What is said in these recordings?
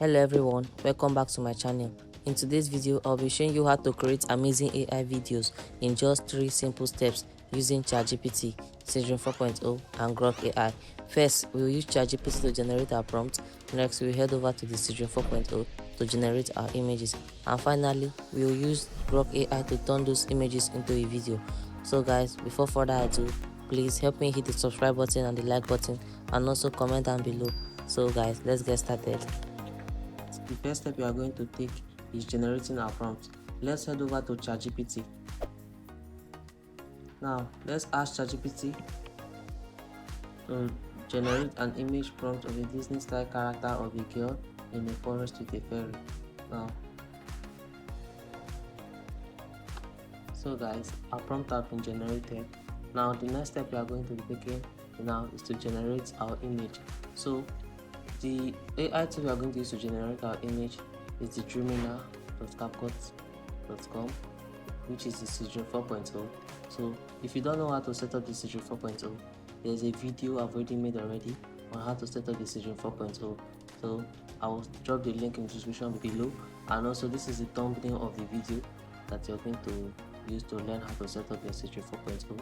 Hello everyone, welcome back to my channel. In today's video, I'll be showing you how to create amazing AI videos in just 3 simple steps using ChatGPT, Seedream 4.0 and Grok AI. First, we will use ChatGPT to generate our prompt. Next, we will head over to the Seedream 4.0 to generate our images. And finally, we will use Grok AI to turn those images into a video. So guys, before further ado, please help me hit the subscribe button and the like button and also comment down below. So guys, let's get started. The first step you are going to take is generating our prompt. Let's head over to ChatGPT. Now, let's ask ChatGPT to generate an image prompt of a Disney-style character of a girl in a forest with a fairy. Now, so guys, our prompt has been generated. Now, the next step we are going to be taking now is to generate our image. So, the AI tool we are going to use to generate our image is the dreamy.capcut.com, which is the Seedream 4.0. So if you don't know how to set up the Seedream 4.0, there's a video I've already made on how to set up the Seedream 4.0. So I will drop the link in the description below, and also this is the thumbnail of the video that you're going to use to learn how to set up your Seedream 4.0.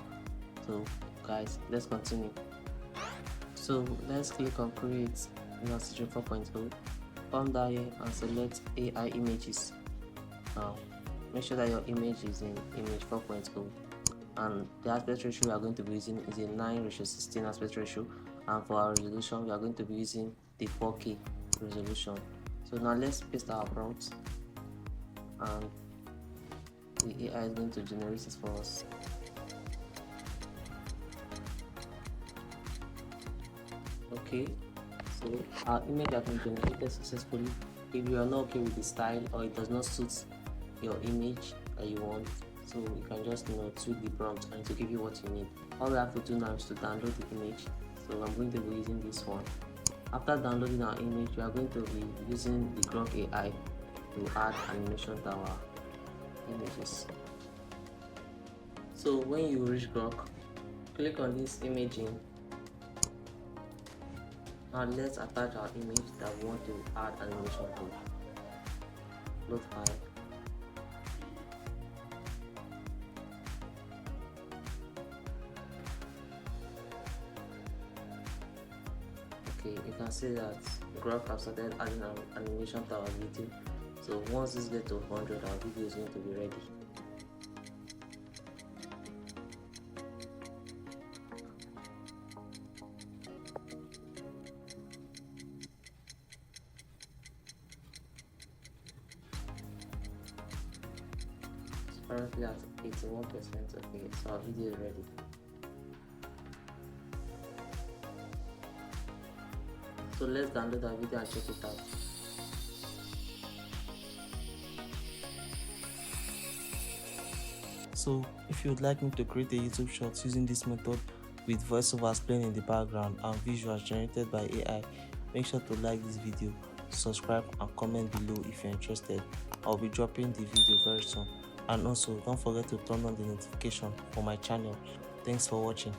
So guys, let's continue. So let's click on create in our Seedream 4.0, come down here and select AI images. Now make sure that your image is in image 4.0, and the aspect ratio we are going to be using is a 9:16 aspect ratio, and for our resolution we are going to be using the 4K resolution. So now let's paste our prompt and the AI is going to generate it for us. Okay, so our image has been generated successfully. If you are not okay with the style or it does not suit your image that you want, so you can just tweak the prompt and to give you what you need. All we have to do now is to download the image. So I'm going to be using this one. After downloading our image, we are going to be using the Grok AI to add animation to our images. So when you reach Grok, click on this imaging. Now let's attach our image that we want to add animation to. Load file. Okay, you can see that Grok has started adding an animation to our video. So once this gets to 100, our video is going to be ready. Currently at 81%. Okay, so our video is ready. So let's download our video and check it out. So if you would like me to create a YouTube short using this method with voiceovers playing in the background and visuals generated by AI, make sure to like this video, subscribe and comment below if you're interested. I'll be dropping the video very soon. And also don't forget to turn on the notification for my channel. Thanks for watching.